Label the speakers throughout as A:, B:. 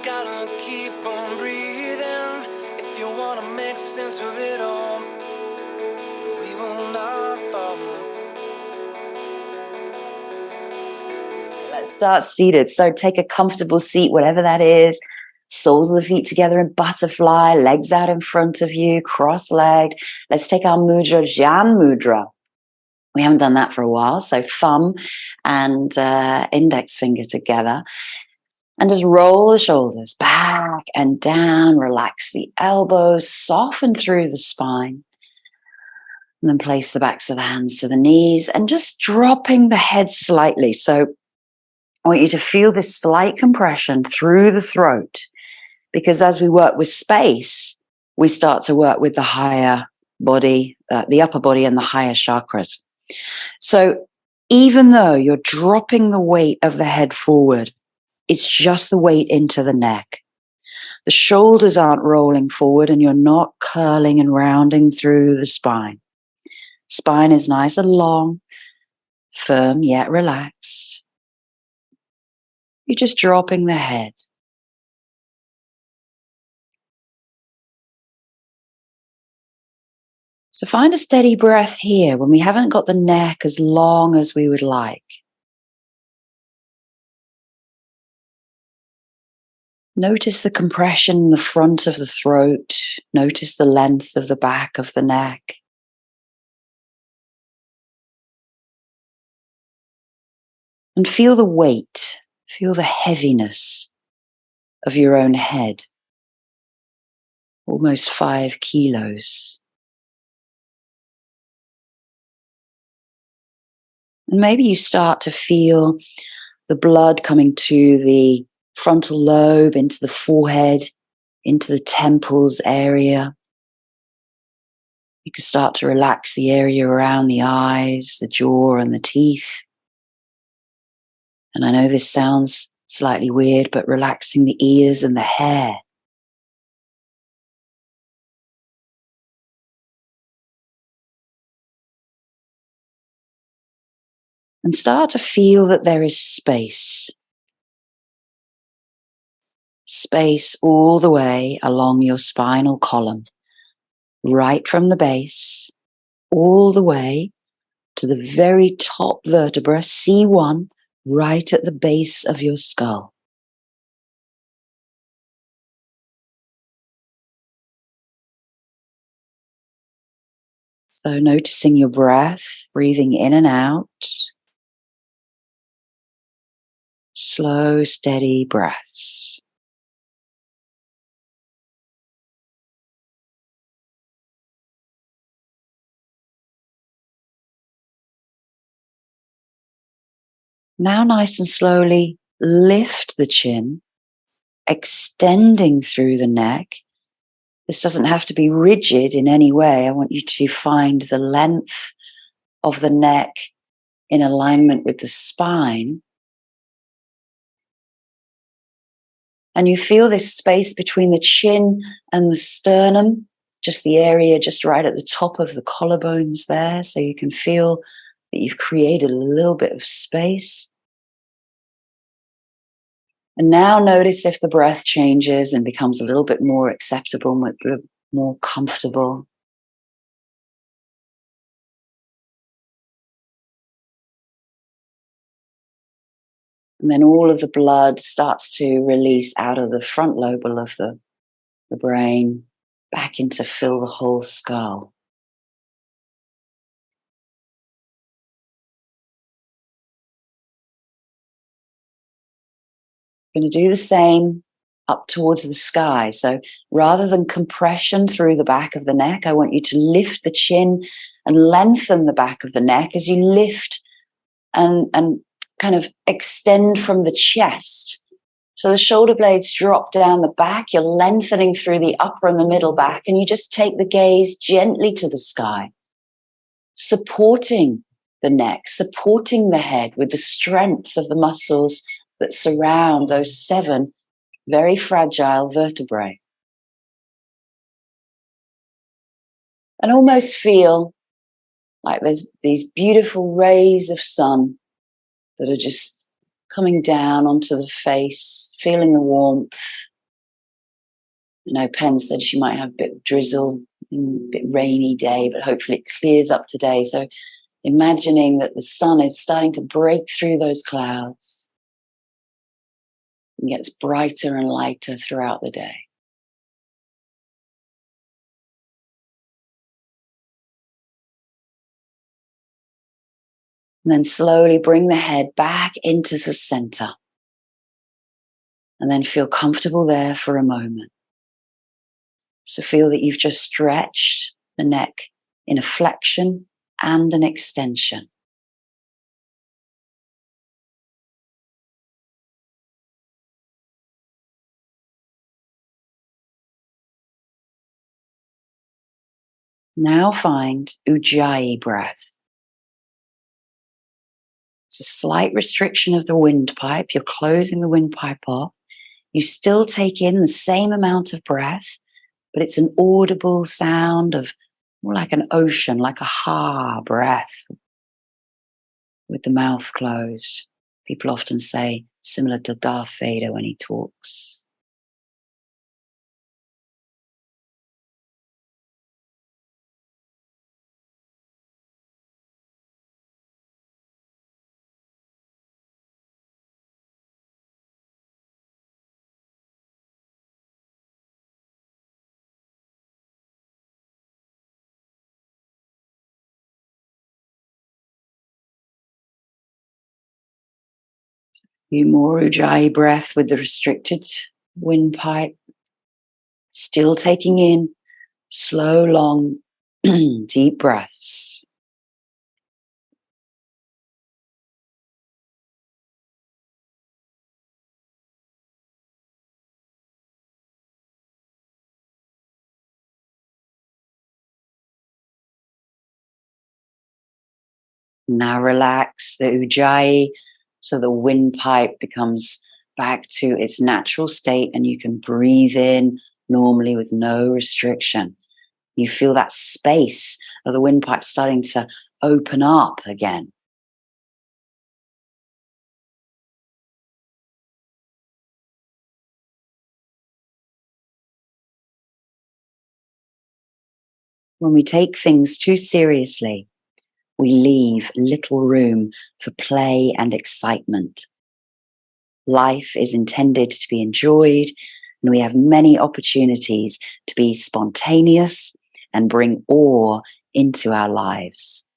A: Gotta keep on breathing if you wanna make sense of it all. We will not fall.
B: Let's start seated. So take a comfortable seat, whatever that is. Soles of the feet together in butterfly, legs out in front of you, cross-legged. Let's take our mudra, Jan mudra. We haven't done that for a while. So thumb and index finger together. And just roll the shoulders back and down. Relax the elbows, soften through the spine. And then place the backs of the hands to the knees and just dropping the head slightly. So I want you to feel this slight compression through the throat, because as we work with space, we start to work with the higher body, the upper body and the higher chakras. So even though you're dropping the weight of the head forward, it's just the weight into the neck. The shoulders aren't rolling forward and you're not curling and rounding through the spine. Spine is nice and long, firm yet relaxed. You're just dropping the head. So find a steady breath here when we haven't got the neck as long as we would like. Notice the compression in the front of the throat. Notice the length of the back of the neck. And feel the weight, feel the heaviness of your own head. Almost 5 kilos. And maybe you start to feel the blood coming to the frontal lobe, into the forehead, into the temples area. You can start to relax the area around the eyes, the jaw, and the teeth. And I know this sounds slightly weird, but relaxing the ears and the hair. And start to feel that there is space. Space all the way along your spinal column, right from the base, all the way to the very top vertebra, C1, right at the base of your skull. So noticing your breath, breathing in and out. Slow, steady breaths. Now nice and slowly lift the chin, extending through the neck. This doesn't have to be rigid in any way. I want you to find the length of the neck in alignment with the spine. And you feel this space between the chin and the sternum, just the area just right at the top of the collarbones there. So you can feel that you've created a little bit of space. And now notice if the breath changes and becomes a little bit more acceptable, more comfortable. And then all of the blood starts to release out of the front lobule of the brain, back in to fill the whole skull. Going to do the same up towards the sky. So rather than compression through the back of the neck, I want you to lift the chin and lengthen the back of the neck as you lift and kind of extend from the chest. So the shoulder blades drop down the back, you're lengthening through the upper and the middle back, and you just take the gaze gently to the sky, supporting the neck, supporting the head with the strength of the muscles that surround those 7 very fragile vertebrae. And almost feel like there's these beautiful rays of sun that are just coming down onto the face, feeling the warmth. Pen said she might have a bit of drizzle, a bit rainy day, but hopefully it clears up today. So imagining that the sun is starting to break through those clouds and gets brighter and lighter throughout the day. And then slowly bring the head back into the center. And then feel comfortable there for a moment. So feel that you've just stretched the neck in a flexion and an extension. Now find Ujjayi breath. It's a slight restriction of the windpipe. You're closing the windpipe off. You still take in the same amount of breath, but it's an audible sound of more like an ocean, like a ha breath with the mouth closed. People often say similar to Darth Vader when he talks. Few more Ujjayi breath with the restricted windpipe. Still taking in slow, long, deep breaths. Now relax the Ujjayi so the windpipe becomes back to its natural state and you can breathe in normally with no restriction. You feel that space of the windpipe starting to open up again. When we take things too seriously, we leave little room for play and excitement. Life is intended to be enjoyed, and we have many opportunities to be spontaneous and bring awe into our lives.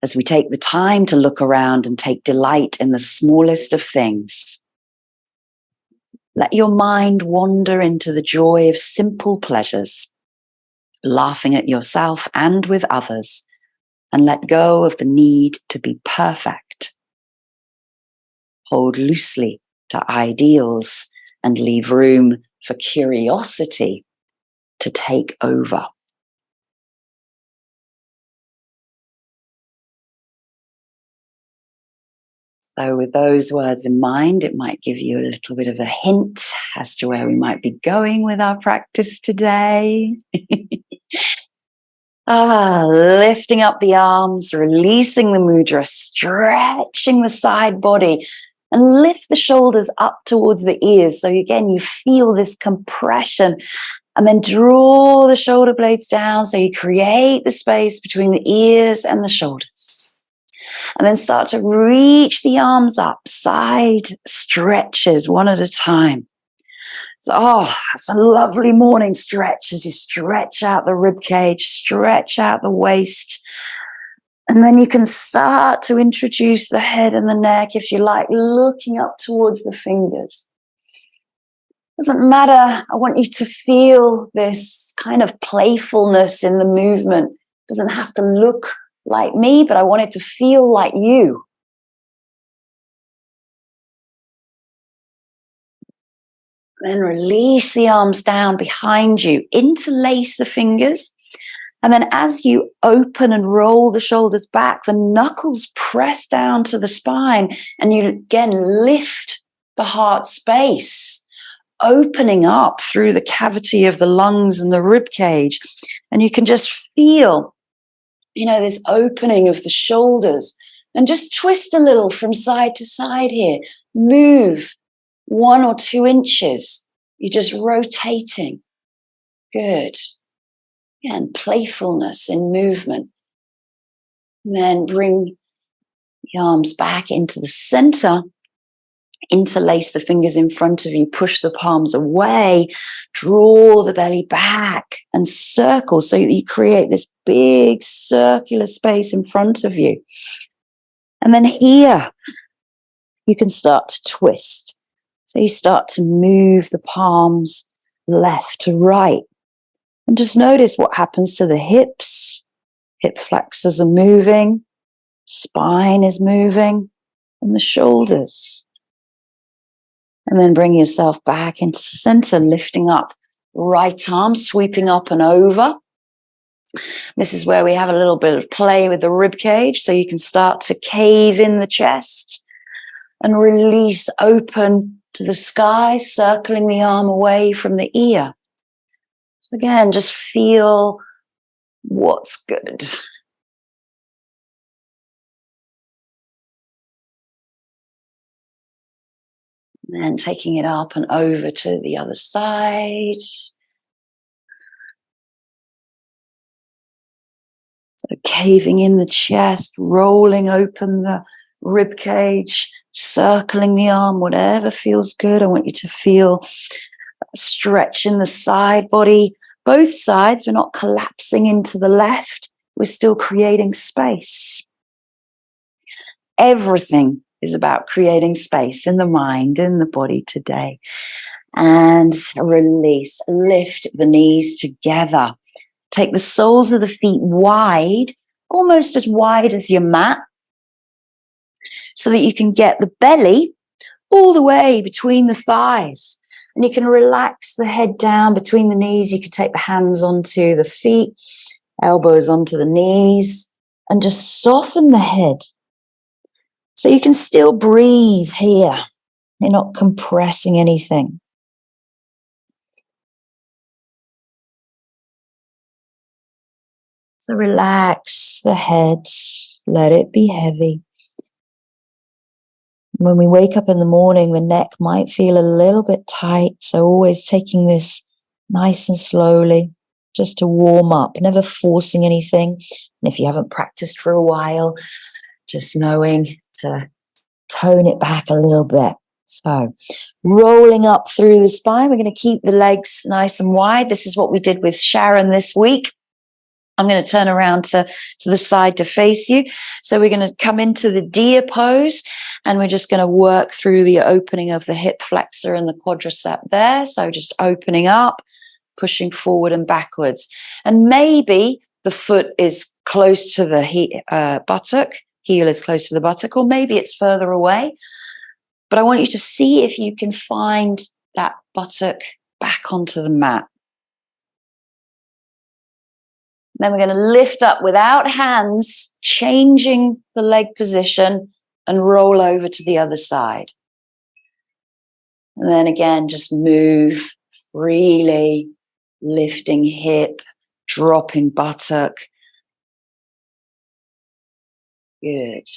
B: As we take the time to look around and take delight in the smallest of things, let your mind wander into the joy of simple pleasures, laughing at yourself and with others, and let go of the need to be perfect. Hold loosely to ideals and leave room for curiosity to take over. So with those words in mind, it might give you a little bit of a hint as to where we might be going with our practice today. Lifting up the arms, releasing the mudra, stretching the side body, and lift the shoulders up towards the ears. So again, you feel this compression, and then draw the shoulder blades down so you create the space between the ears and the shoulders. And then start to reach the arms up, side stretches one at a time. So, it's a lovely morning stretch as you stretch out the rib cage, stretch out the waist. And then you can start to introduce the head and the neck, if you like, looking up towards the fingers. Doesn't matter. I want you to feel this kind of playfulness in the movement. Doesn't have to look like me, but I want it to feel like you. Then release the arms down behind you, interlace the fingers, and then as you open and roll the shoulders back, the knuckles press down to the spine, and you again lift the heart space, opening up through the cavity of the lungs and the rib cage. And you can just feel, this opening of the shoulders And just twist a little from side to side here. Move 1 or 2 inches. You're just rotating. Good. Yeah, and playfulness in movement. And then bring the arms back into the center. Interlace the fingers in front of you. Push the palms away. Draw the belly back and circle so that you create this big circular space in front of you. And then here, you can start to twist. So you start to move the palms left to right. And just notice what happens to the hips. Hip flexors are moving. Spine is moving. And the shoulders. And then bring yourself back into center, lifting up. Right arm sweeping up and over. This is where we have a little bit of play with the rib cage. So you can start to cave in the chest. And release open to the sky, circling the arm away from the ear. So again, just feel what's good. And then taking it up and over to the other side. So caving in the chest, rolling open the rib cage, circling the arm, whatever feels good. I want you to feel a stretch in the side body, both sides. We're not collapsing into the left. We're still creating space. Everything is about creating space in the mind, in the body today. And release, lift the knees together. Take the soles of the feet wide, almost as wide as your mat, so that you can get the belly all the way between the thighs. And you can relax the head down between the knees. You can take the hands onto the feet, elbows onto the knees, and just soften the head. So you can still breathe here. You're not compressing anything. So relax the head. Let it be heavy. When we wake up in the morning, the neck might feel a little bit tight. So always taking this nice and slowly just to warm up, never forcing anything. And if you haven't practiced for a while, just knowing to tone it back a little bit. So rolling up through the spine, we're going to keep the legs nice and wide. This is what we did with Sharon this week. I'm going to turn around to the side to face you. So we're going to come into the deer pose, and we're just going to work through the opening of the hip flexor and the quadricep there. So just opening up, pushing forward and backwards. And maybe the foot is close to the buttock, heel is close to the buttock, or maybe it's further away. But I want you to see if you can find that buttock back onto the mat. Then we're going to lift up without hands, changing the leg position and roll over to the other side. And then again, just move freely, lifting hip, dropping buttock. Good.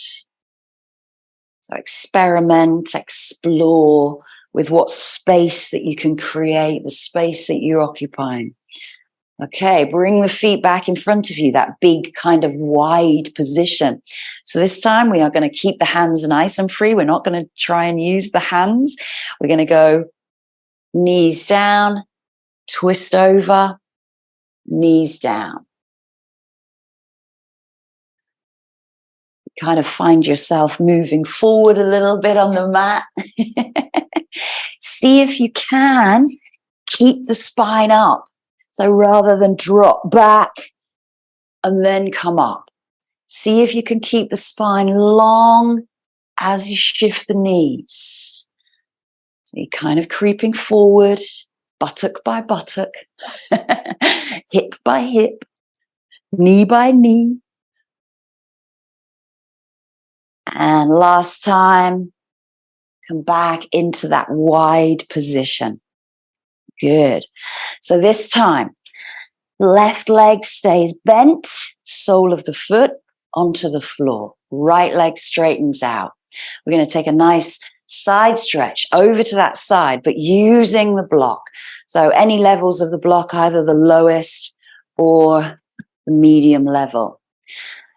B: So experiment, explore with what space that you can create, the space that you're occupying. Okay, bring the feet back in front of you, that big kind of wide position. So this time we are going to keep the hands nice and free. We're not going to try and use the hands. We're going to go knees down, twist over, knees down. Kind of find yourself moving forward a little bit on the mat. See if you can keep the spine up. So rather than drop back and then come up, see if you can keep the spine long as you shift the knees. So you're kind of creeping forward, buttock by buttock, hip by hip, knee by knee. And last time, come back into that wide position. Good. So this time, left leg stays bent, sole of the foot onto the floor. right leg straightens out. We're going to take a nice side stretch over to that side, but using the block. So any levels of the block, either the lowest or the medium level.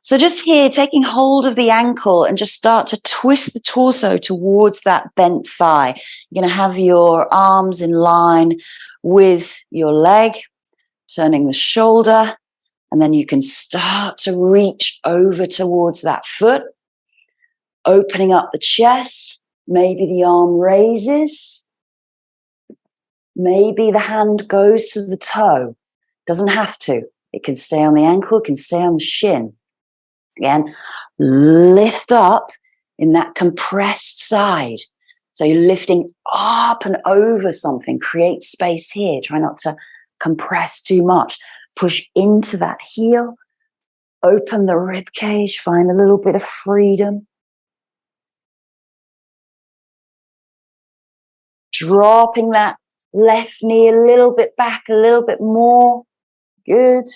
B: So just here, taking hold of the ankle and just start to twist the torso towards that bent thigh. You're going to have your arms in line with your leg, turning the shoulder, and then you can start to reach over towards that foot, opening up the chest. Maybe the arm raises. Maybe the hand goes to the toe. Doesn't have to. It can stay on the ankle, it can stay on the shin. Again, lift up in that compressed side. So you're lifting up and over something. Create space here. Try not to compress too much. Push into that heel. Open the rib cage. Find a little bit of freedom. Dropping that left knee a little bit back, a little bit more. Good.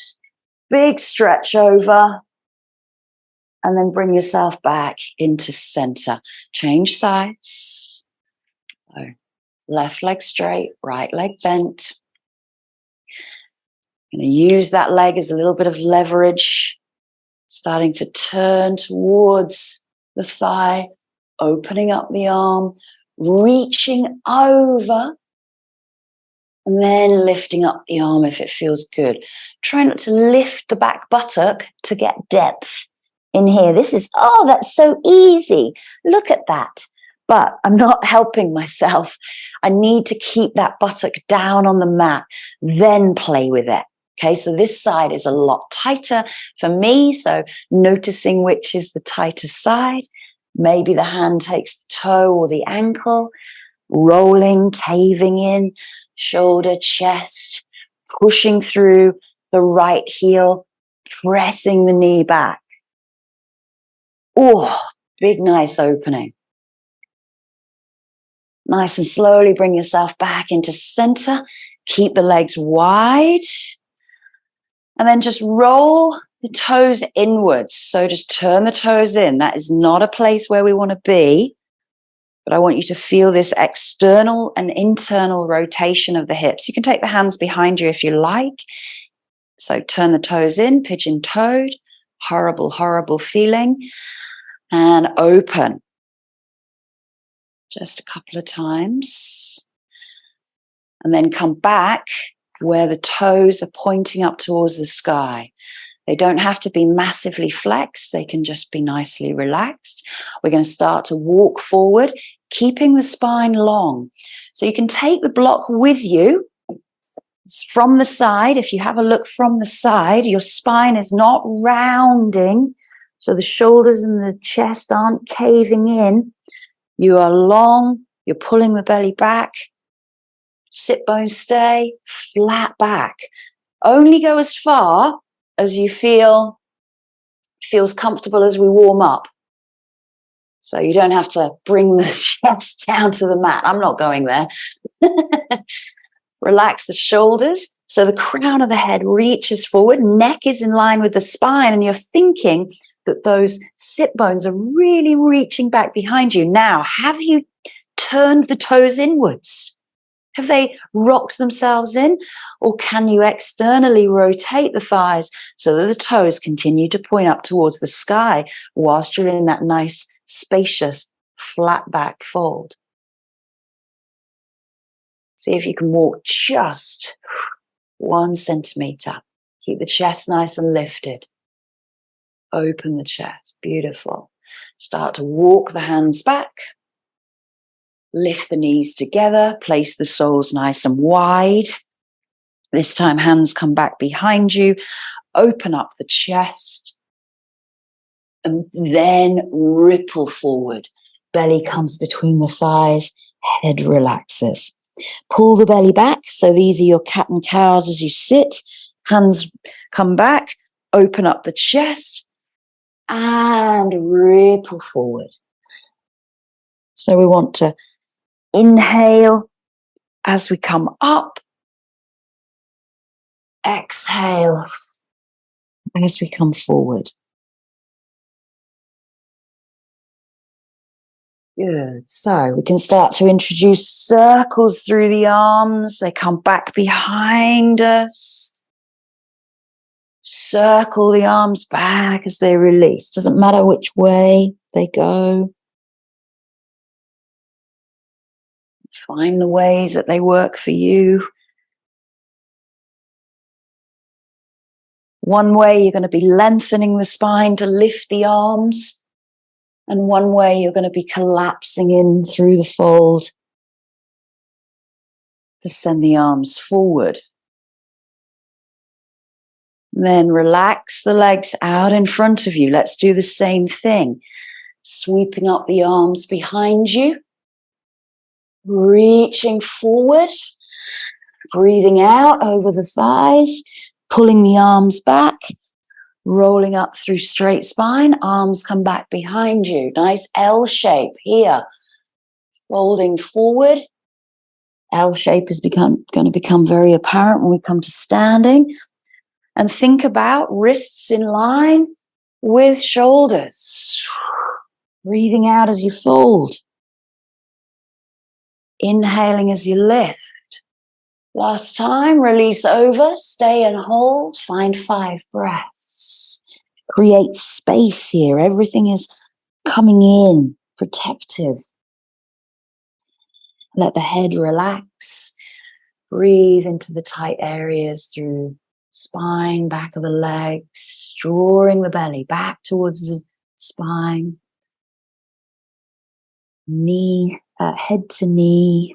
B: Big stretch over. And then bring yourself back into center. Change sides. So left leg straight, right leg bent. Going to use that leg as a little bit of leverage. Starting to turn towards the thigh. Opening up the arm. Reaching over. And then lifting up the arm if it feels good. Try not to lift the back buttock to get depth in here. This is, oh, that's so easy. Look at that. But I'm not helping myself. I need to keep that buttock down on the mat, then play with it. Okay, so this side is a lot tighter for me. So noticing which is the tighter side. Maybe the hand takes the toe or the ankle. Rolling, caving in, shoulder, chest, pushing through the right heel, pressing the knee back. Oh, big, nice opening. Nice and slowly bring yourself back into center. Keep the legs wide. And then just roll the toes inwards. So just turn the toes in. That is not a place where we want to be. But I want you to feel this external and internal rotation of the hips. You can take the hands behind you if you like. So turn the toes in, pigeon-toed. Horrible, horrible feeling. And open. Just a couple of times. And then come back where the toes are pointing up towards the sky. They don't have to be massively flexed. They can just be nicely relaxed. We're going to start to walk forward, keeping the spine long. So you can take the block with you from the side. If you have a look from the side, your spine is not rounding. So the shoulders and the chest aren't caving in. You are long. You're pulling the belly back. Sit bones stay flat back. Only go as far as you feels comfortable as we warm up. So you don't have to bring the chest down to the mat. I'm not going there. Relax the shoulders. So the crown of the head reaches forward. Neck is in line with the spine. And you're thinking that those sit bones are really reaching back behind you. Now, have you turned the toes inwards? Have they rocked themselves in? Or can you externally rotate the thighs so that the toes continue to point up towards the sky whilst you're in that nice, spacious, flat back fold? See if you can walk just 1 centimeter. Keep the chest nice and lifted. Open the chest. Beautiful. Start to walk the hands back. Lift the knees together, place the soles nice and wide. This time, hands come back behind you. Open up the chest. And then ripple forward. Belly comes between the thighs. Head relaxes. Pull the belly back. So these are your cat and cows as you sit. Hands come back. Open up the chest. And ripple forward. So we want to inhale as we come up. Exhale as we come forward. Good. So we can start to introduce circles through the arms. They come back behind us. Circle the arms back as they release. Doesn't matter which way they go. Find the ways that they work for you. One way you're going to be lengthening the spine to lift the arms. And one way you're going to be collapsing in through the fold to send the arms forward. Then relax the legs out in front of you. Let's do the same thing. Sweeping up the arms behind you. Reaching forward. Breathing out over the thighs. Pulling the arms back. Rolling up through straight spine. Arms come back behind you. Nice L shape here. Folding forward. L shape is going to become very apparent when we come to standing. And think about wrists in line with shoulders. Breathing out as you fold. Inhaling as you lift. Last time, release over, stay and hold. Find 5 breaths. Create space here. Everything is coming in, protective. Let the head relax. Breathe into the tight areas through spine, back of the legs, drawing the belly back towards the spine. Knee, head to knee.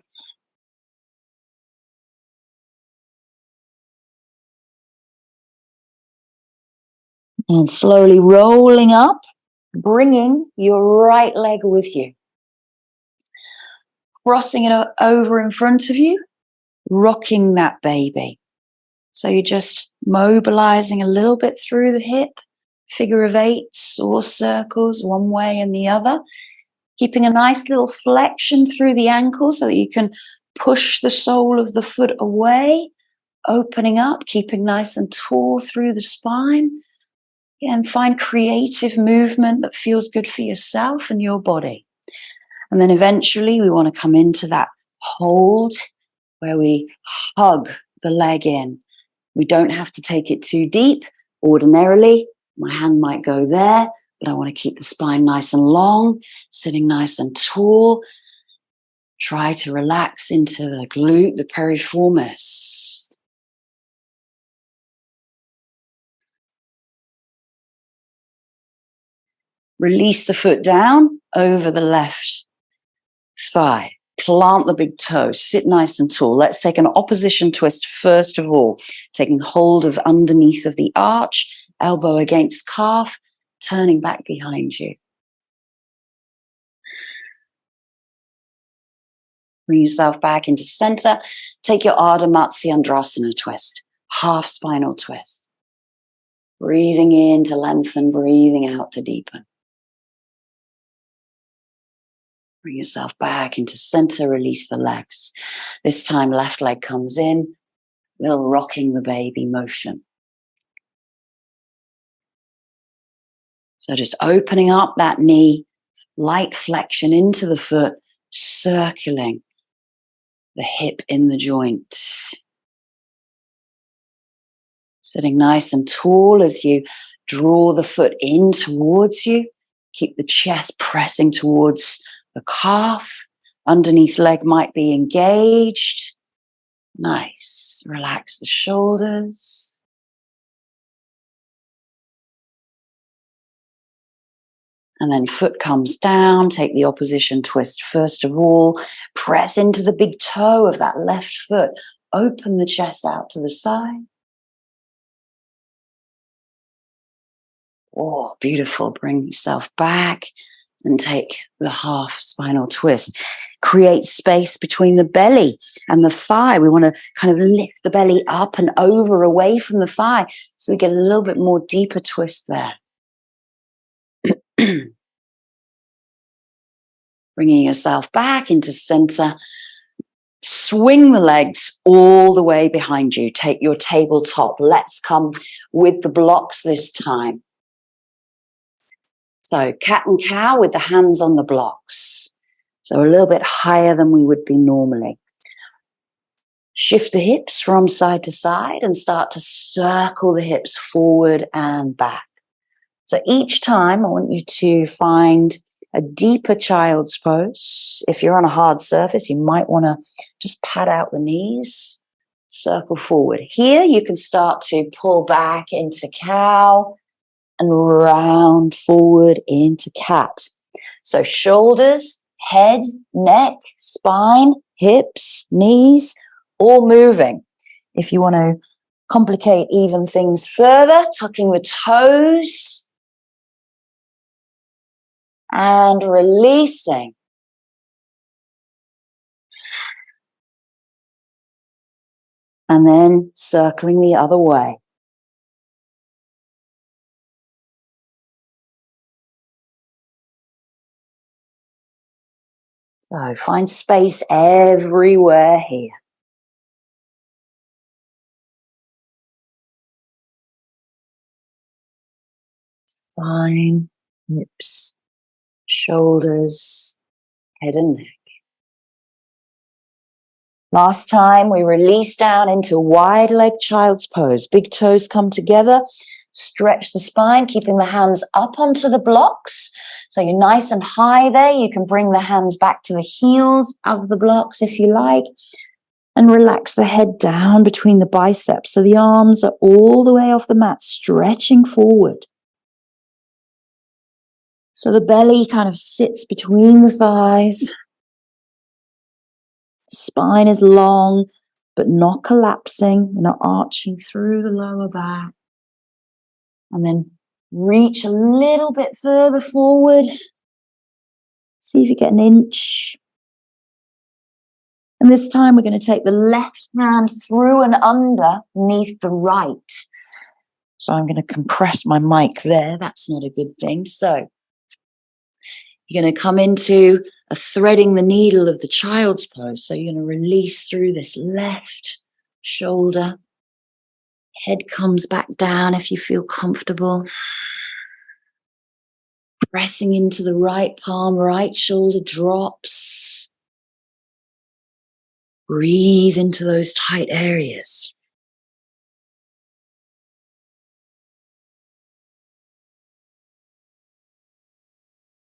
B: And slowly rolling up, bringing your right leg with you. Crossing it over in front of you, rocking that baby. So you're just mobilizing a little bit through the hip, figure of 8s or circles one way and the other, keeping a nice little flexion through the ankle so that you can push the sole of the foot away, opening up, keeping nice and tall through the spine. And find creative movement that feels good for yourself and your body. And then eventually we want to come into that hold where we hug the leg in. We don't have to take it too deep. Ordinarily, my hand might go there, but I want to keep the spine nice and long, sitting nice and tall. Try to relax into the glute, the piriformis. Release the foot down over the left thigh. Plant the big toe. Sit nice and tall. Let's take an opposition twist first of all. Taking hold of underneath of the arch, elbow against calf, turning back behind you. Bring yourself back into center. Take your Ardha Matsyendrasana twist. Half spinal twist. Breathing in to lengthen, breathing out to deepen. Bring yourself back into center, release the legs. This time, left leg comes in, little rocking the baby motion. So just opening up that knee, light flexion into the foot, circling the hip in the joint. Sitting nice and tall as you draw the foot in towards you. Keep the chest pressing towards the calf, underneath leg might be engaged. Nice. Relax the shoulders. And then foot comes down. Take the opposition twist first of all. Press into the big toe of that left foot. Open the chest out to the side. Oh, beautiful. Bring yourself back. And take the half spinal twist. Create space between the belly and the thigh. We want to kind of lift the belly up and over away from the thigh so we get a little bit more deeper twist there. Bringing yourself back into center. Swing the legs all the way behind you. Take your tabletop. Let's come with the blocks this time. So cat and cow with the hands on the blocks. So a little bit higher than we would be normally. Shift the hips from side to side and start to circle the hips forward and back. So each time I want you to find a deeper child's pose. If you're on a hard surface, you might want to just pad out the knees, circle forward. Here you can start to pull back into cow and round forward into cat. So shoulders, head, neck, spine, hips, knees, all moving. If you want to complicate even things further, tucking the toes and releasing. And then circling the other way. So find space everywhere here. Spine, hips, shoulders, head and neck. Last time we release down into wide leg child's pose. Big toes come together. Stretch the spine, keeping the hands up onto the blocks. So you're nice and high there. You can bring the hands back to the heels of the blocks if you like. And relax the head down between the biceps. So the arms are all the way off the mat, stretching forward. So the belly kind of sits between the thighs. Spine is long, but not collapsing, not arching through the lower back. And then reach a little bit further forward. See if you get an inch. And this time we're going to take the left hand through and underneath the right. So I'm going to compress my mic there. That's not a good thing. So you're going to come into a threading the needle of the child's pose. So you're going to release through this left shoulder. Head comes back down if you feel comfortable. Pressing into the right palm, right shoulder drops. Breathe into those tight areas.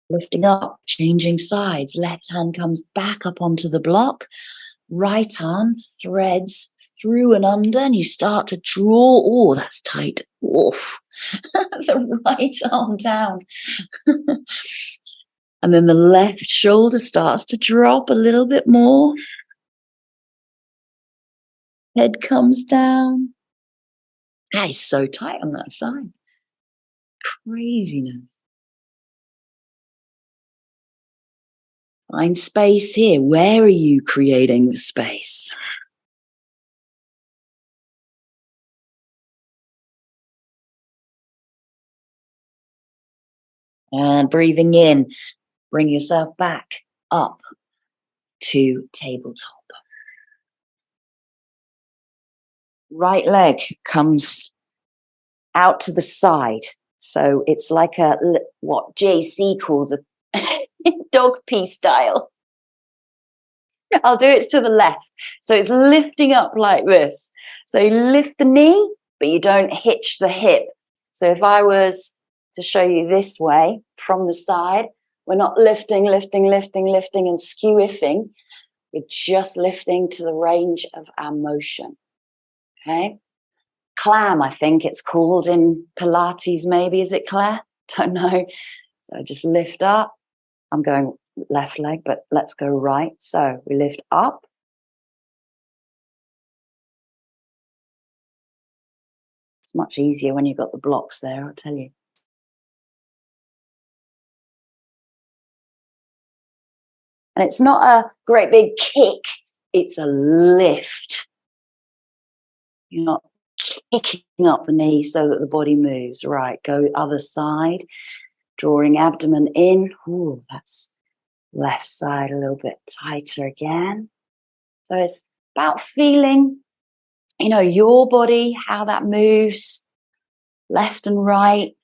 B: Lifting up, changing sides. Left hand comes back up onto the block. Right arm threads through and under, and you start to draw. Oh, that's tight. Oof. The right arm down. And then the left shoulder starts to drop a little bit more. Head comes down. That is so tight on that side. Craziness. Find space here. Where are you creating the space? And breathing in, bring yourself back up to tabletop. Right leg comes out to the side. So it's like what JC calls a dog pee style. I'll do it to the left. So it's lifting up like this. So you lift the knee, but you don't hitch the hip. So if I was to show you this way from the side, we're not lifting and skew-iffing. We're just lifting to the range of our motion. Okay? Clam, I think it's called in Pilates, maybe. Is it, Claire? Don't know. So just lift up. I'm going left leg, but let's go right. So we lift up. It's much easier when you've got the blocks there, I'll tell you. And it's not a great big kick, it's a lift. You're not kicking up the knee so that the body moves. Right, go other side, drawing abdomen in. Ooh, that's left side a little bit tighter again. So it's about feeling, your body, how that moves, left and right.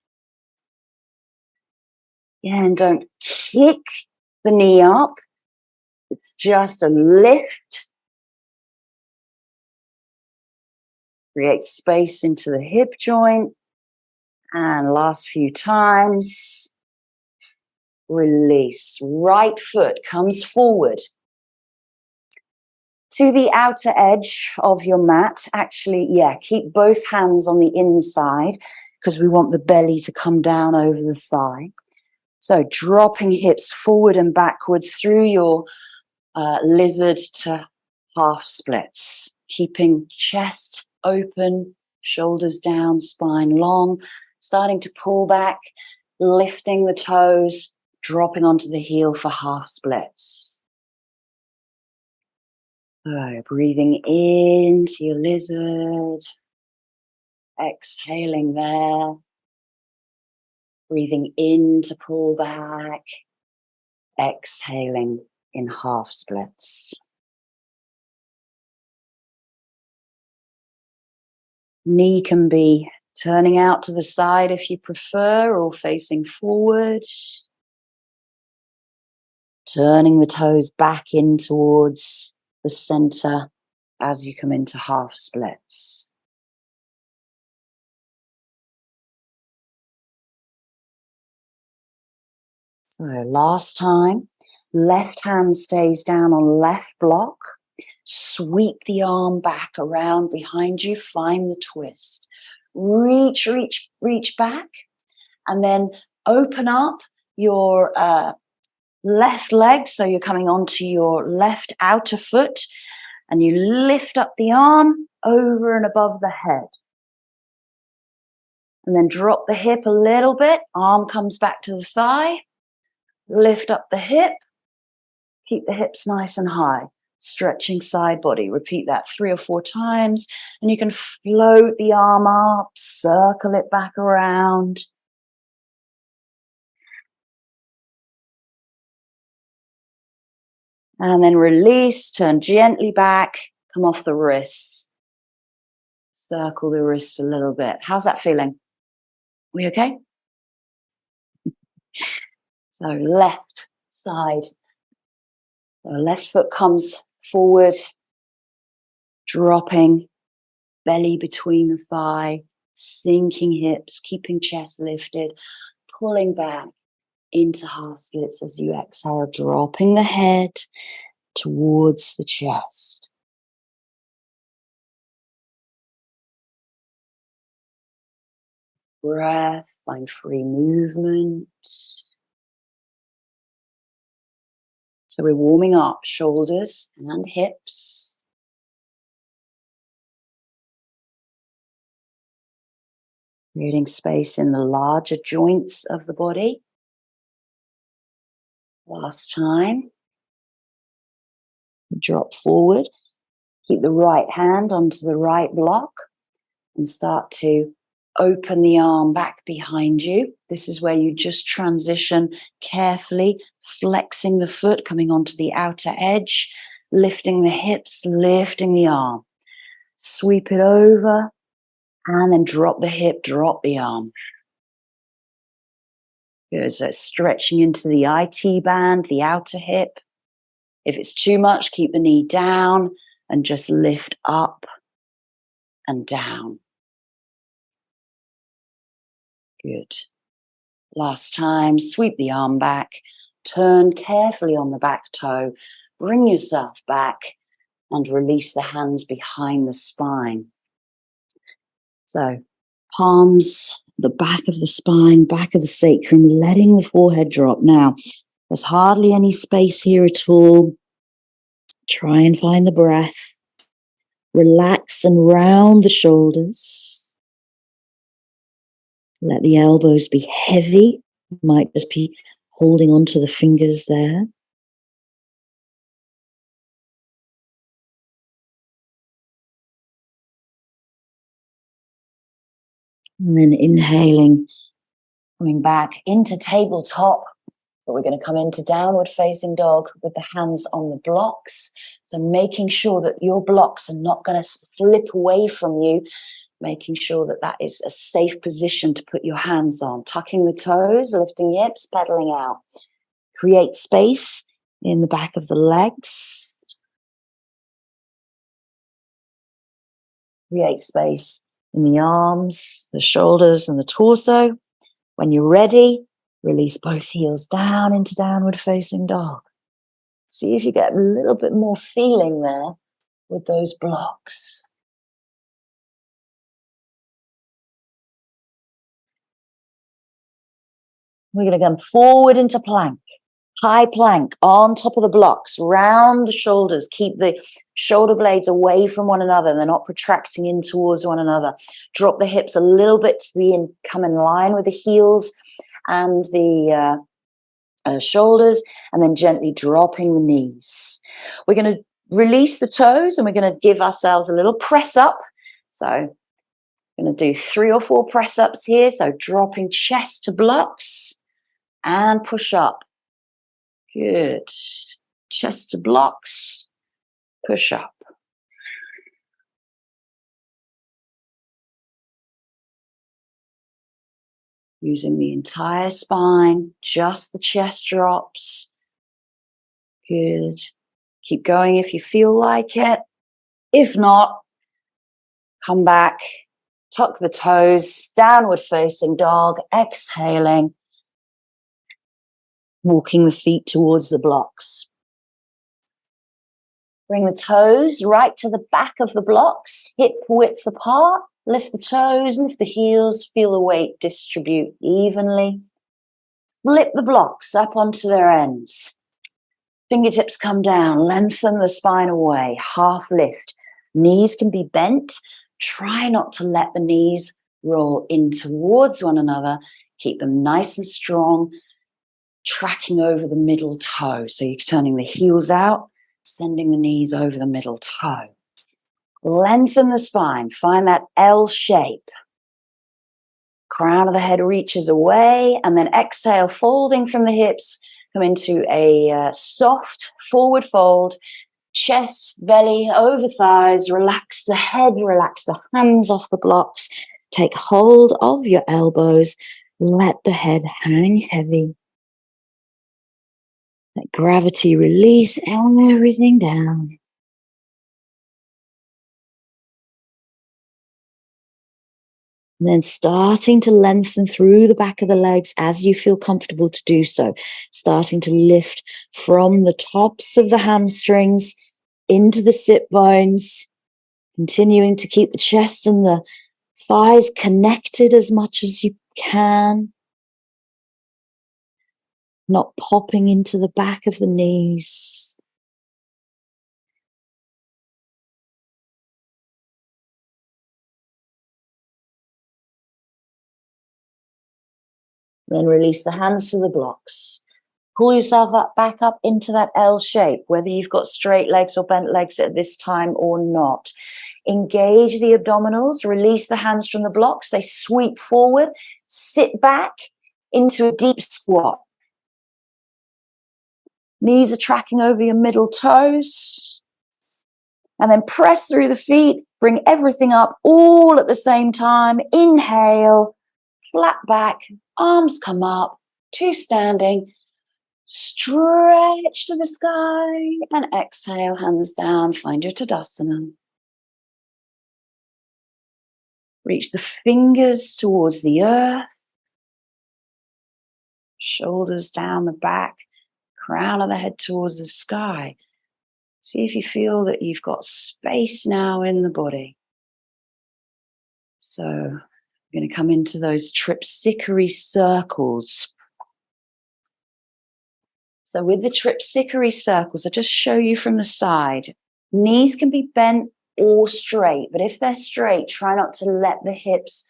B: Yeah, and don't kick the knee up. It's just a lift. Create space into the hip joint. And last few times. Release. Right foot comes forward to the outer edge of your mat. Actually, keep both hands on the inside because we want the belly to come down over the thigh. So dropping hips forward and backwards through your lizard to half splits. Keeping chest open, shoulders down, spine long. Starting to pull back, lifting the toes, dropping onto the heel for half splits. So breathing into your lizard. Exhaling there. Breathing in to pull back. Exhaling in half splits. Knee can be turning out to the side if you prefer, or facing forward. Turning the toes back in towards the center as you come into half splits. So last time, left hand stays down on left block. Sweep the arm back around behind you. Find the twist. Reach back. And then open up your left leg. So you're coming onto your left outer foot. And you lift up the arm over and above the head. And then drop the hip a little bit. Arm comes back to the thigh. Lift up the hip. Keep the hips nice and high. Stretching side body. Repeat that 3 or 4 times. And you can float the arm up. Circle it back around. And then release. Turn gently back. Come off the wrists. Circle the wrists a little bit. How's that feeling? We okay? So left side. The left foot comes forward, dropping, belly between the thigh, sinking hips, keeping chest lifted, pulling back into half splits as you exhale, dropping the head towards the chest. Breath, find free movement. So we're warming up shoulders and hips. Creating space in the larger joints of the body. Last time. Drop forward. Keep the right hand onto the right block and start to open the arm back behind you. This is where you just transition carefully, flexing the foot, coming onto the outer edge, lifting the hips, lifting the arm. Sweep it over and then drop the hip, drop the arm. Good, so it's stretching into the IT band, the outer hip. If it's too much, keep the knee down and just lift up and down. Good. Last time, sweep the arm back, turn carefully on the back toe, bring yourself back and release the hands behind the spine. So, palms, the back of the spine, back of the sacrum, letting the forehead drop. Now, there's hardly any space here at all. Try and find the breath. Relax and round the shoulders. Let the elbows be heavy. You might just be holding onto the fingers there. And then inhaling, coming back into tabletop. But we're going to come into downward facing dog with the hands on the blocks. So making sure that your blocks are not going to slip away from you. Making sure that that is a safe position to put your hands on. Tucking the toes, lifting hips, pedaling out. Create space in the back of the legs. Create space in the arms, the shoulders, and the torso. When you're ready, release both heels down into downward facing dog. See if you get a little bit more feeling there with those blocks. We're going to come forward into plank. High plank on top of the blocks, round the shoulders. Keep the shoulder blades away from one another. They're not protracting in towards one another. Drop the hips a little bit to come in line with the heels and the shoulders, and then gently dropping the knees. We're going to release the toes and we're going to give ourselves a little press up. So I'm going to do 3 or 4 press ups here. So dropping chest to blocks and push up. Good. Chest to blocks, push up. Using the entire spine, just the chest drops. Good. Keep going if you feel like it. If not, come back, tuck the toes, downward facing dog, exhaling, walking the feet towards the blocks. Bring the toes right to the back of the blocks, hip width apart. Lift the toes, lift the heels, feel the weight distribute evenly. Flip the blocks up onto their ends. Fingertips come down, lengthen the spine away, half lift. Knees can be bent. Try not to let the knees roll in towards one another. Keep them nice and strong, tracking over the middle toe. So you're turning the heels out, sending the knees over the middle toe. Lengthen the spine. Find that L shape. Crown of the head reaches away, and then exhale, folding from the hips. Come into a soft forward fold. Chest, belly, over thighs. Relax the head, relax the hands off the blocks. Take hold of your elbows. Let the head hang heavy. Let gravity release everything down. And then starting to lengthen through the back of the legs as you feel comfortable to do so. Starting to lift from the tops of the hamstrings into the sit bones. Continuing to keep the chest and the thighs connected as much as you can. Not popping into the back of the knees. Then release the hands to the blocks. Pull yourself back up into that L shape, whether you've got straight legs or bent legs at this time or not. Engage the abdominals, release the hands from the blocks. They sweep forward, sit back into a deep squat. Knees are tracking over your middle toes. And then press through the feet, bring everything up all at the same time. Inhale, flat back, arms come up, 2 standing. Stretch to the sky and exhale, hands down, find your Tadasana. Reach the fingers towards the earth. Shoulders down the back, crown of the head towards the sky. See if you feel that you've got space now in the body. So we're going to come into those Tripsichore circles. So with the Tripsichore circles, I'll just show you from the side. Knees can be bent or straight, but if they're straight, try not to let the hips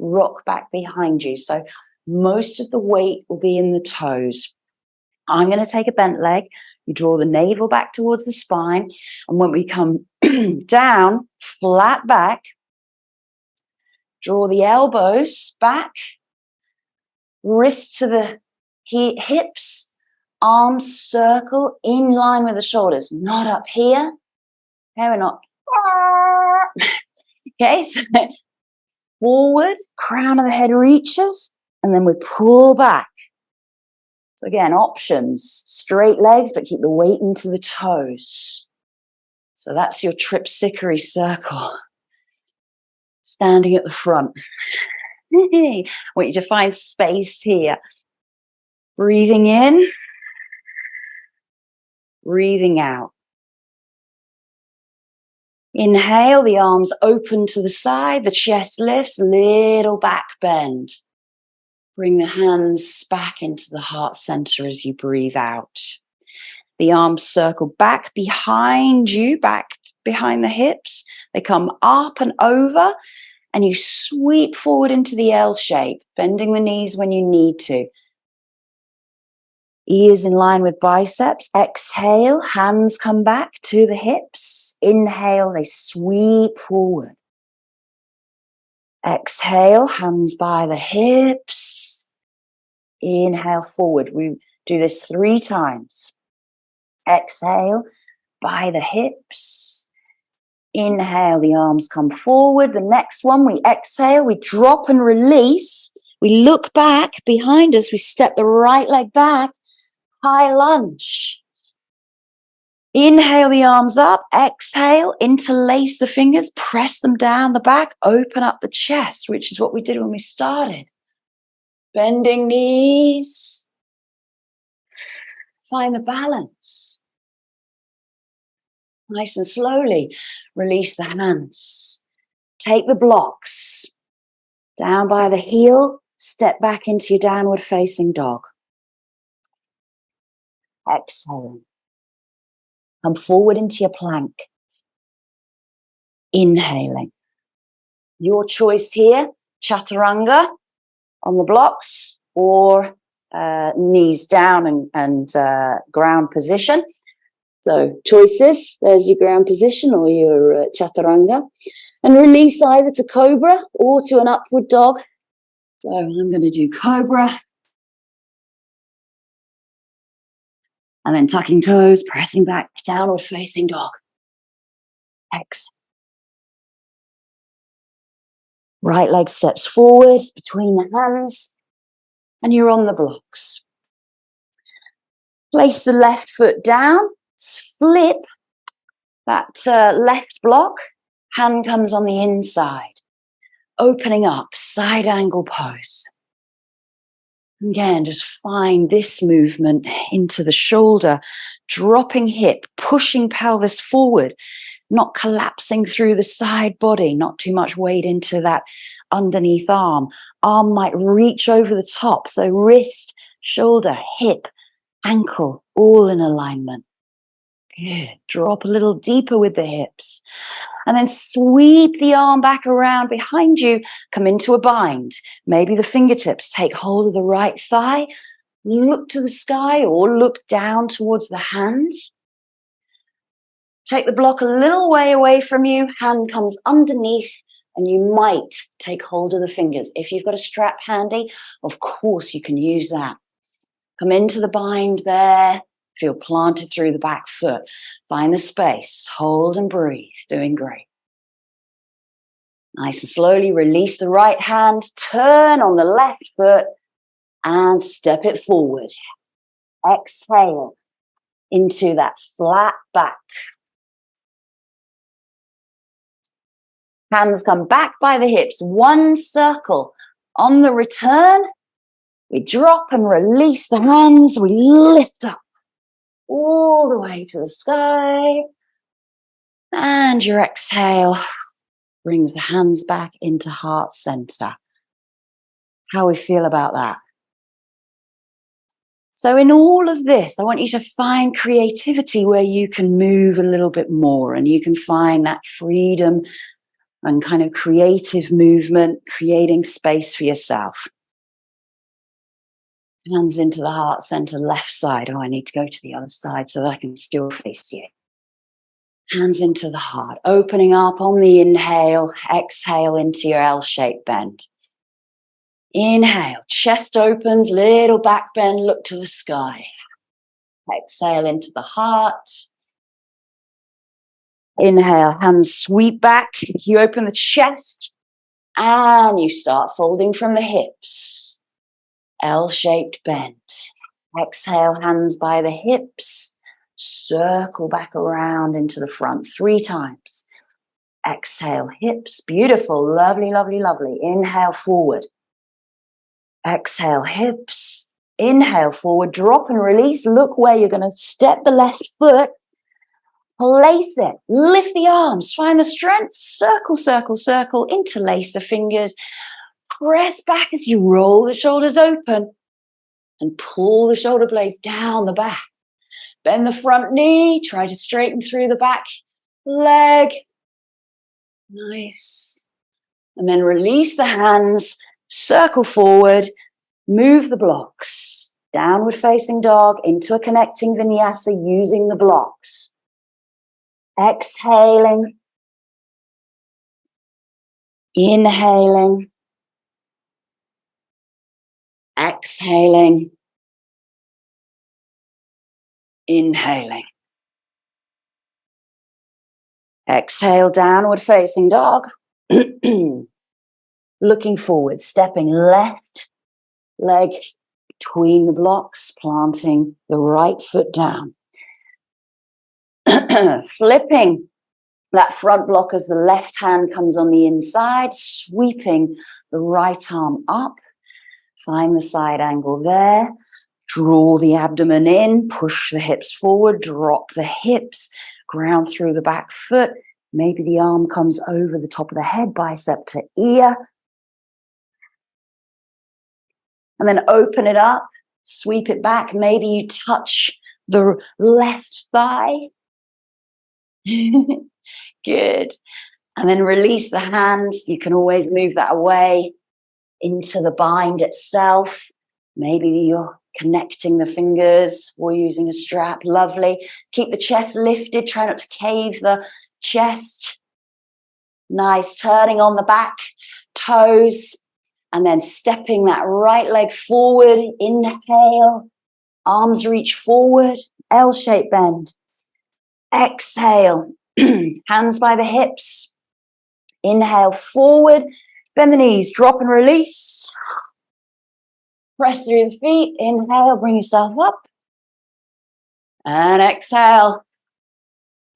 B: rock back behind you. So most of the weight will be in the toes. I'm going to take a bent leg. You draw the navel back towards the spine. And when we come down, flat back, draw the elbows back, wrists to the hips, arms circle in line with the shoulders, not up here. Okay, we're not. Okay, so forward, crown of the head reaches, and then we pull back. So again, options, straight legs, but keep the weight into the toes. So that's your Tripsichore circle. Standing at the front. I want you to find space here. Breathing in, breathing out. Inhale, the arms open to the side, the chest lifts, little back bend. Bring the hands back into the heart center as you breathe out. The arms circle back behind you, back behind the hips. They come up and over, and you sweep forward into the L shape, bending the knees when you need to. Ears in line with biceps. Exhale, hands come back to the hips. Inhale, they sweep forward. Exhale, hands by the hips. Inhale, forward. We do this 3 times. Exhale, by the hips. Inhale, the arms come forward. The next one, we exhale, we drop and release. We look back behind us. We step the right leg back. High lunge. Inhale the arms up. Exhale, interlace the fingers, press them down the back, open up the chest, which is what we did when we started. Bending knees. Find the balance. Nice and slowly release the hands. Take the blocks. Down by the heel, step back into your downward facing dog. Exhale. Come forward into your plank. Inhaling. Your choice here, chaturanga on the blocks or knees down and ground position. So choices, there's your ground position or your chaturanga. And release either to cobra or to an upward dog. So I'm going to do cobra. And then tucking toes, pressing back, downward facing dog. Exhale. Right leg steps forward between the hands. And you're on the blocks. Place the left foot down. Flip that left block. Hand comes on the inside. Opening up, side angle pose. Again, just find this movement into the shoulder, dropping hip, pushing pelvis forward, not collapsing through the side body, not too much weight into that underneath arm. Arm might reach over the top, so wrist, shoulder, hip, ankle, all in alignment. Good. Drop a little deeper with the hips. And then sweep the arm back around behind you. Come into a bind. Maybe the fingertips take hold of the right thigh. Look to the sky or look down towards the hands. Take the block a little way away from you. Hand comes underneath and you might take hold of the fingers. If you've got a strap handy, of course you can use that. Come into the bind there. Feel planted through the back foot. Find the space. Hold and breathe. Doing great. Nice and slowly release the right hand. Turn on the left foot and step it forward. Exhale into that flat back. Hands come back by the hips. One circle. On the return, we drop and release the hands. We lift up. All the way to the sky. And your exhale brings the hands back into heart center. How we feel about that? So in all of this, I want you to find creativity where you can move a little bit more and you can find that freedom and kind of creative movement, creating space for yourself. Hands into the heart center, left side. Oh, I need to go to the other side so that I can still face you. Hands into the heart, opening up on the inhale, exhale into your L-shaped bend. Inhale, chest opens, little back bend, look to the sky. Exhale into the heart. Inhale, hands sweep back. You open the chest and you start folding from the hips. L-shaped bend. Exhale, hands by the hips. Circle back around into the front 3 times. Exhale, hips. Beautiful. Lovely, lovely, lovely. Inhale, forward. Exhale, hips. Inhale, forward. Drop and release. Look where you're going to step the left foot. Place it. Lift the arms. Find the strength. Circle, circle, circle. Interlace the fingers. Press back as you roll the shoulders open. And pull the shoulder blades down the back. Bend the front knee. Try to straighten through the back leg. Nice. And then release the hands. Circle forward. Move the blocks. Downward facing dog into a connecting vinyasa using the blocks. Exhaling. Inhaling. Exhaling. Inhaling. Exhale, downward facing dog. Looking forward, stepping left leg between the blocks, planting the right foot down. Flipping that front block as the left hand comes on the inside, sweeping the right arm up. Find the side angle there. Draw the abdomen in, push the hips forward, drop the hips, ground through the back foot. Maybe the arm comes over the top of the head, bicep to ear. And then open it up, sweep it back. Maybe you touch the left thigh. Good. And then release the hands. You can always move that away into the bind itself. Maybe you're connecting the fingers or using a strap. Lovely. Keep the chest lifted. Try not to cave the chest. Nice. Turning on the back toes. And then stepping that right leg forward. Inhale. Arms reach forward. L-shaped bend. Exhale. Hands by the hips. Inhale forward. Bend the knees. Drop and release. Press through the feet. Inhale. Bring yourself up. And exhale.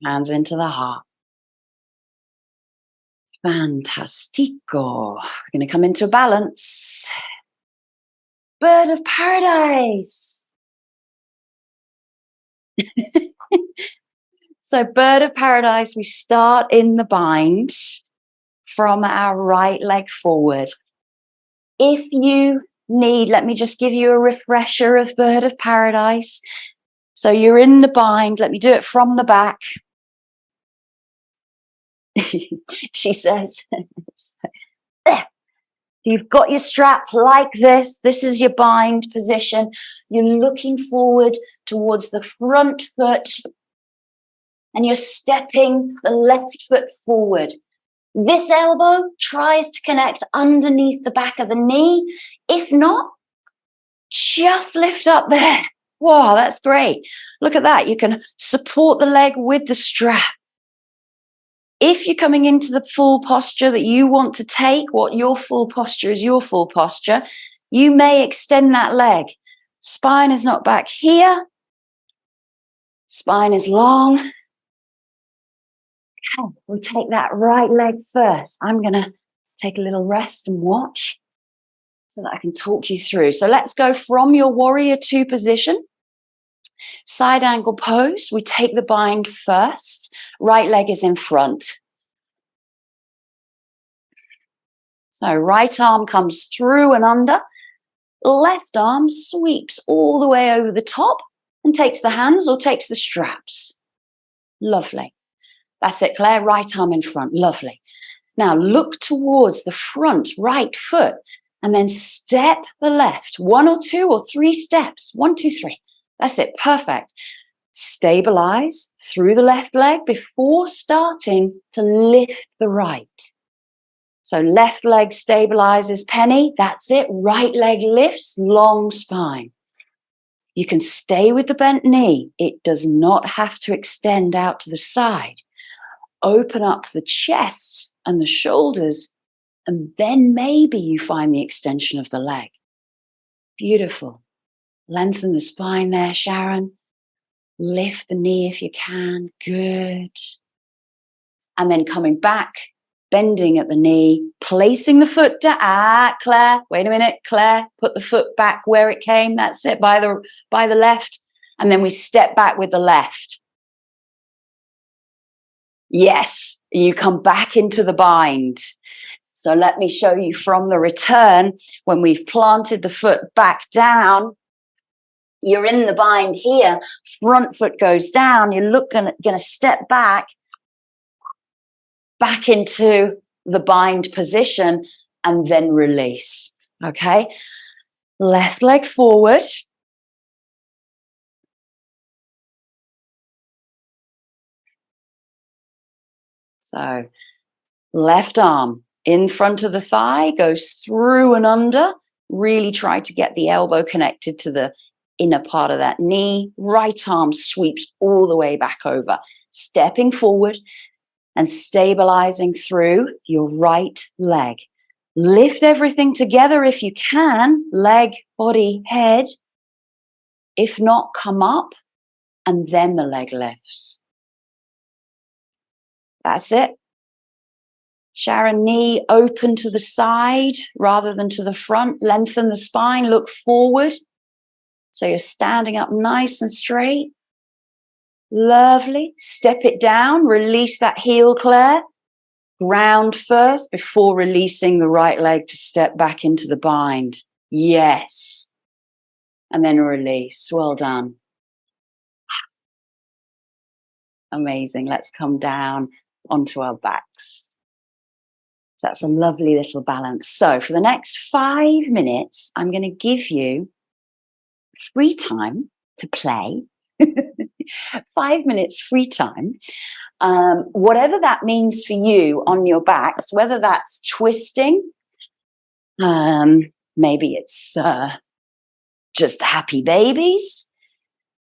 B: Hands into the heart. Fantastico. We're going to come into balance. Bird of paradise. So bird of paradise, we start in the bind from our right leg forward. If you need, let me just give you a refresher of bird of paradise. So you're in the bind. Let me do it from the back. She says, you've got your strap like this. This is your bind position. You're looking forward towards the front foot and you're stepping the left foot forward. This elbow tries to connect underneath the back of the knee. If not, just lift up there. Wow, that's great. Look at that. You can support the leg with the strap. If you're coming into the full posture that you want to take, what your full posture is your full posture, you may extend that leg. Spine is not back here. Spine is long. Okay, we'll take that right leg first. I'm going to take a little rest and watch so that I can talk you through. So let's go from your warrior 2 position. Side angle pose. We take the bind first. Right leg is in front. So right arm comes through and under. Left arm sweeps all the way over the top and takes the hands or takes the straps. Lovely. That's it, Claire. Right arm in front. Lovely. Now look towards the front right foot and then step the left. 1 or 2 or 3 steps. 1, 2, 3. That's it. Perfect. Stabilize through the left leg before starting to lift the right. So left leg stabilizes, penny. That's it. Right leg lifts, long spine. You can stay with the bent knee. It does not have to extend out to the side. Open up the chest and the shoulders, and then maybe you find the extension of the leg. Beautiful. Lengthen the spine there, Sharon. Lift the knee if you can. Good. And then coming back, bending at the knee, placing the foot down. Claire, wait a minute, Claire, put the foot back where it came. That's it, by the left. And then we step back with the left. Yes, you come back into the bind. So let me show you from the return, when we've planted the foot back down, you're in the bind here, front foot goes down, you're going to step back into the bind position and then release. Okay, left leg forward. So left arm in front of the thigh, goes through and under. Really try to get the elbow connected to the inner part of that knee. Right arm sweeps all the way back over, stepping forward and stabilizing through your right leg. Lift everything together if you can, leg, body, head. If not, come up and then the leg lifts. That's it. Sharon, knee open to the side rather than to the front. Lengthen the spine, look forward. So you're standing up nice and straight. Lovely. Step it down. Release that heel, Claire. Ground first before releasing the right leg to step back into the bind. Yes. And then release. Well done. Amazing. Let's come down onto our backs. So that's a lovely little balance. So for the next 5 minutes, I'm going to give you free time to play. 5 minutes free time. Whatever that means for you on your backs, whether that's twisting, maybe it's just happy babies.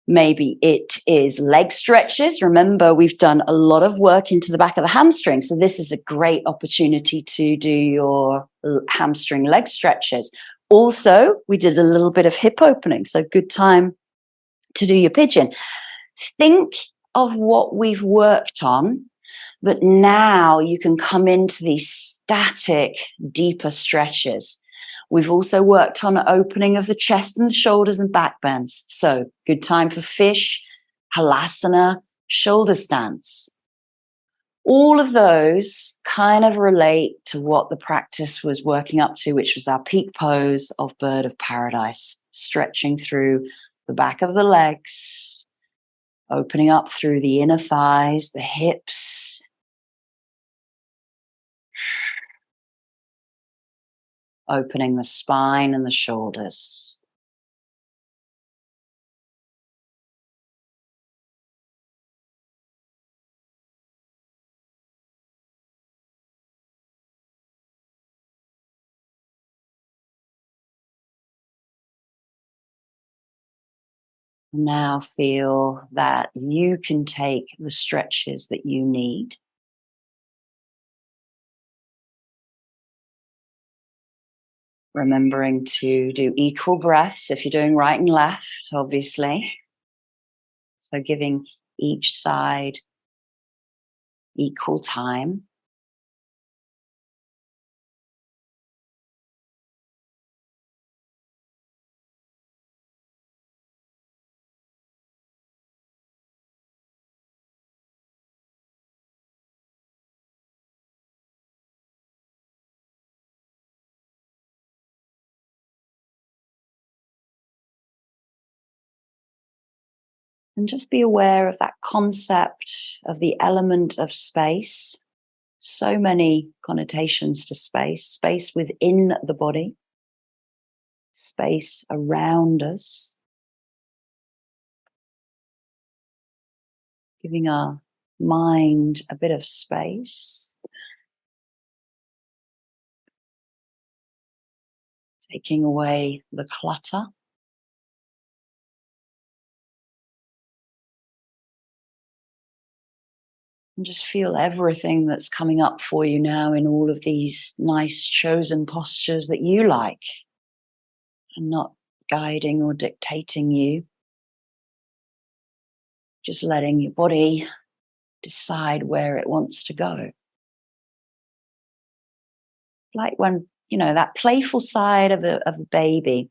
B: Maybe it is leg stretches. Remember, we've done a lot of work into the back of the hamstring. So this is a great opportunity to do your hamstring leg stretches. Also, we did a little bit of hip opening. So good time to do your pigeon. Think of what we've worked on, but now you can come into these static, deeper stretches. We've also worked on opening of the chest and the shoulders and back bends. So good time for fish, halasana, shoulder stance. All of those kind of relate to what the practice was working up to, which was our peak pose of bird of paradise, stretching through the back of the legs, opening up through the inner thighs, the hips. Opening the spine and the shoulders. Now feel that you can take the stretches that you need. Remembering to do equal breaths if you're doing right and left, obviously. So giving each side equal time. And just be aware of that concept of the element of space. So many connotations to space. Space within the body. Space around us. Giving our mind a bit of space. Taking away the clutter. And just feel everything that's coming up for you now in all of these nice chosen postures that you like. And not guiding or dictating you. Just letting your body decide where it wants to go. Like when, that playful side of a baby,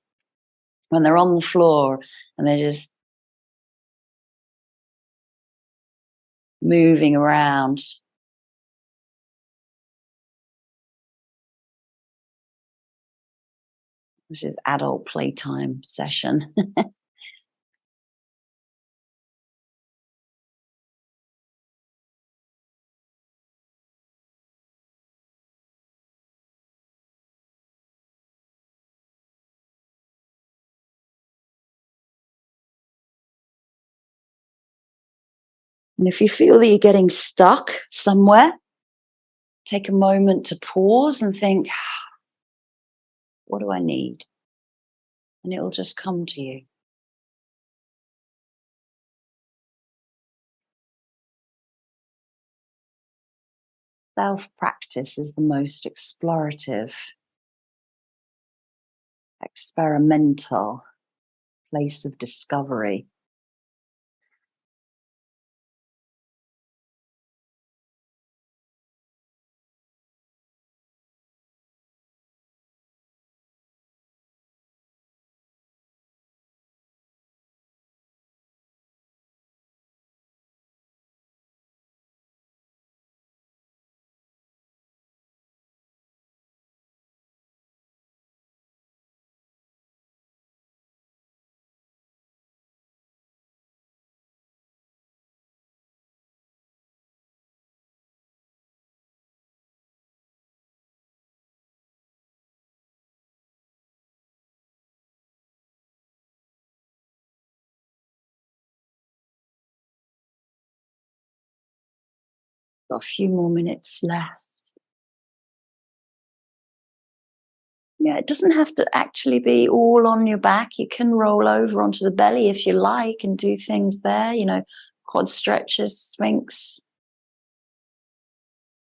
B: when they're on the floor and they're just moving around. This is adult playtime session. And if you feel that you're getting stuck somewhere, take a moment to pause and think, what do I need? And it'll just come to you. Self-practice is the most explorative, experimental place of discovery. Got a few more minutes left. Yeah, it doesn't have to actually be all on your back. You can roll over onto the belly if you like and do things there, quad stretches, sphinx,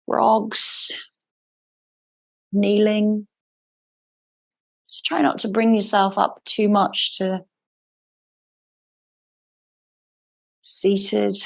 B: frogs, kneeling. Just try not to bring yourself up too much to seated.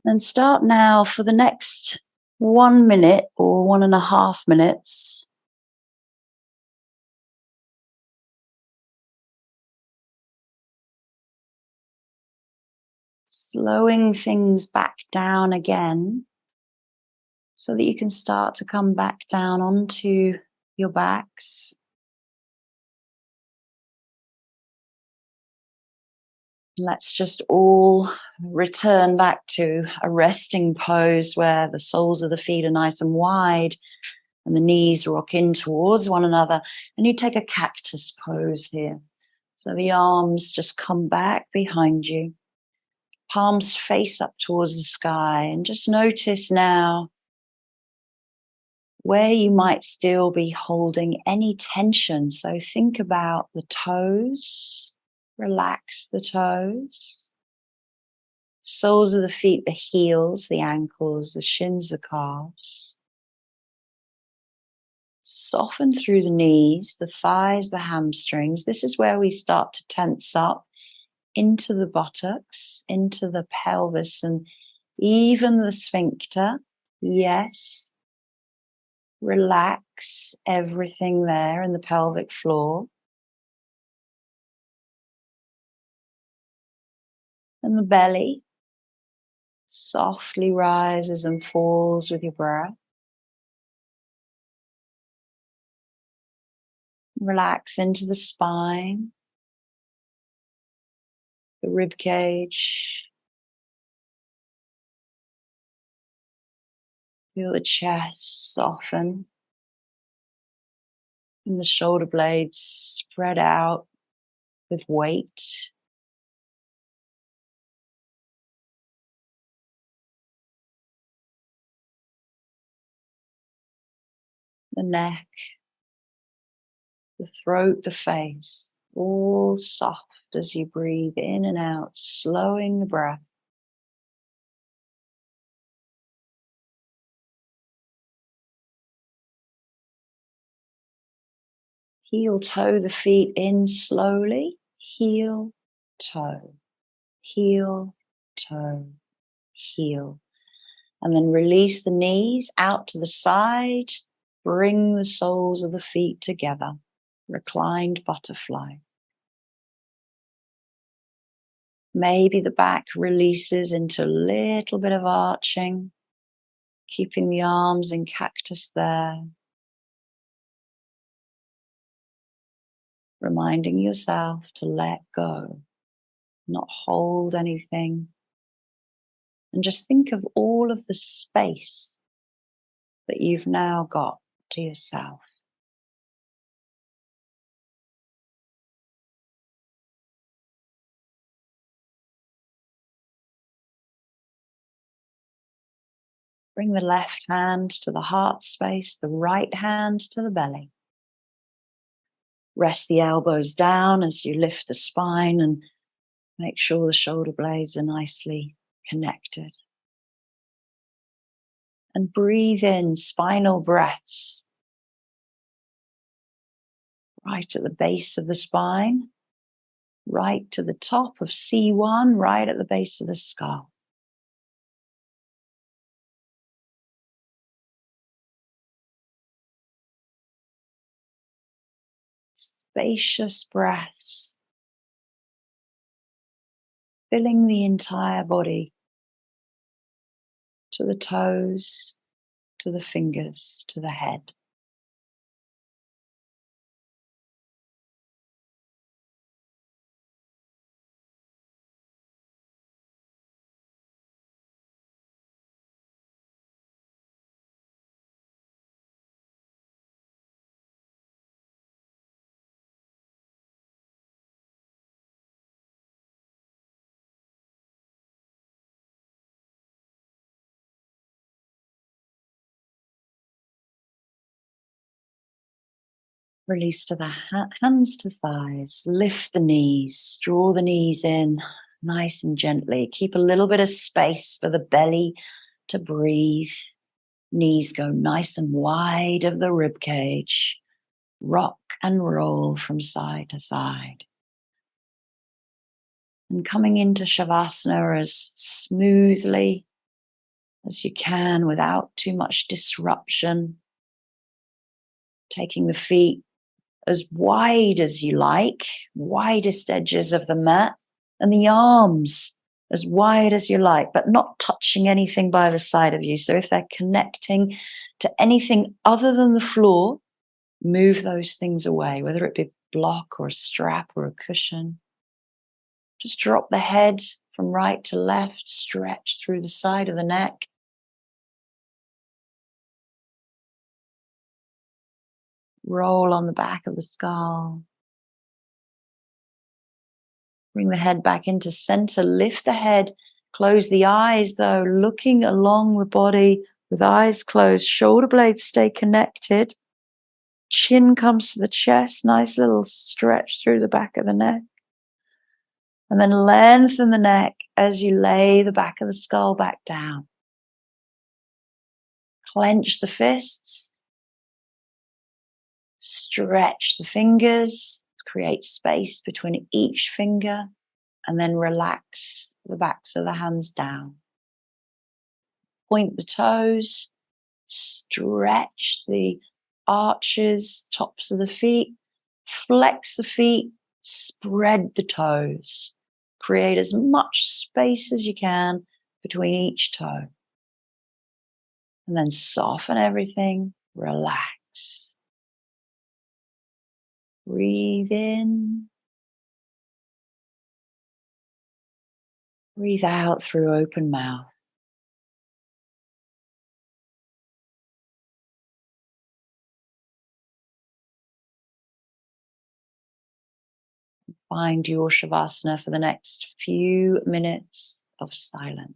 B: And start now for the next 1 minute or 1.5 minutes. Slowing things back down again so that you can start to come back down onto your backs. Let's just all return back to a resting pose where the soles of the feet are nice and wide And the knees rock in towards one another. And you take a cactus pose here. So the arms just come back behind you. Palms face up towards the sky. And just notice now where you might still be holding any tension. So think about the toes. Relax the toes. Soles of the feet, the heels, the ankles, the shins, the calves. Soften through the knees, the thighs, the hamstrings. This is where we start to tense up into the buttocks, into the pelvis, and even the sphincter. Yes. Relax everything there in the pelvic floor. And the belly softly rises and falls with your breath. Relax into the spine, the rib cage. Feel the chest soften and the shoulder blades spread out with weight. The neck, the throat, the face, all soft as you breathe in and out, slowing the breath. Heel toe the feet in slowly. Heel, toe, heel, toe, heel. And then release the knees out to the side. Bring the soles of the feet together. Reclined butterfly. Maybe the back releases into a little bit of arching, keeping the arms in cactus there. Reminding yourself to let go, not hold anything. And just think of all of the space that you've now got to yourself. Bring the left hand to the heart space, the right hand to the belly. Rest the elbows down as you lift the spine and make sure the shoulder blades are nicely connected. And breathe in spinal breaths right at the base of the spine, right to the top of C1, right at the base of the skull. Spacious breaths, filling the entire body, to the toes, to the fingers, to the head. Release to the hands to thighs. Lift the knees. Draw the knees in nice and gently. Keep a little bit of space for the belly to breathe. Knees go nice and wide of the rib cage. Rock and roll from side to side. And coming into Shavasana as smoothly as you can without too much disruption. Taking the feet as wide as you like, widest edges of the mat, and the arms as wide as you like, but not touching anything by the side of you. So if they're connecting to anything other than the floor, move those things away, whether it be a block or a strap or a cushion. Just drop the head from right to left, stretch through the side of the neck. Roll on the back of the skull. Bring the head back into center. Lift the head. Close the eyes though, looking along the body with eyes closed. Shoulder blades stay connected. Chin comes to the chest. Nice little stretch through the back of the neck. And then lengthen the neck as you lay the back of the skull back down. Clench the fists. Stretch the fingers. Create space between each finger. And then relax the backs of the hands down. Point the toes. Stretch the arches, tops of the feet. Flex the feet. Spread the toes. Create as much space as you can between each toe. And then soften everything. Relax. Breathe in. Breathe out through open mouth. Find your Shavasana for the next few minutes of silence.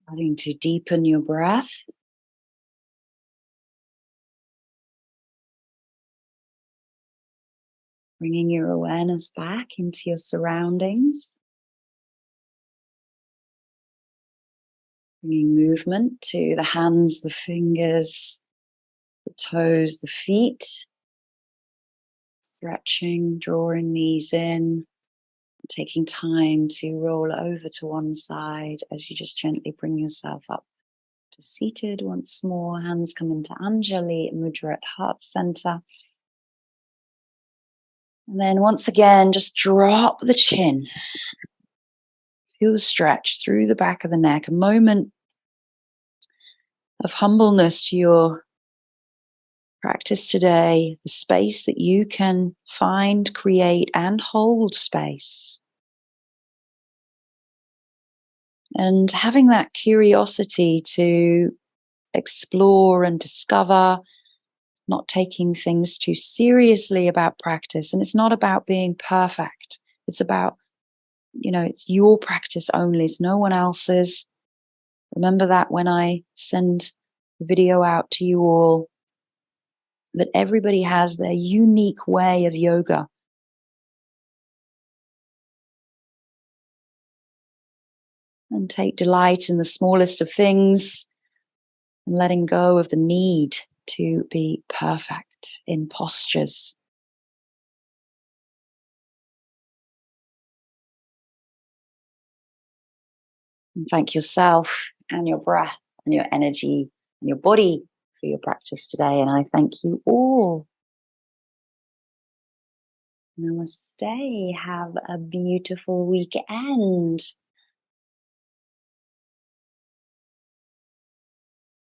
B: Starting to deepen your breath. Bringing your awareness back into your surroundings. Bringing movement to the hands, the fingers, the toes, the feet. Stretching, drawing these in. Taking time to roll over to one side as you just gently bring yourself up to seated once more. Hands come into Anjali Mudra at heart center. And then once again, just drop the chin. Feel the stretch through the back of the neck. A moment of humbleness to your practice today. The space that you can find, create, and hold space. And having that curiosity to explore and discover, not taking things too seriously about practice. And it's not about being perfect. It's about, it's your practice only. It's no one else's. Remember that when I send the video out to you all, that everybody has their unique way of yoga. And take delight in the smallest of things and letting go of the need to be perfect in postures. And thank yourself and your breath and your energy and your body for your practice today. And I thank you all. Namaste. Have a beautiful weekend.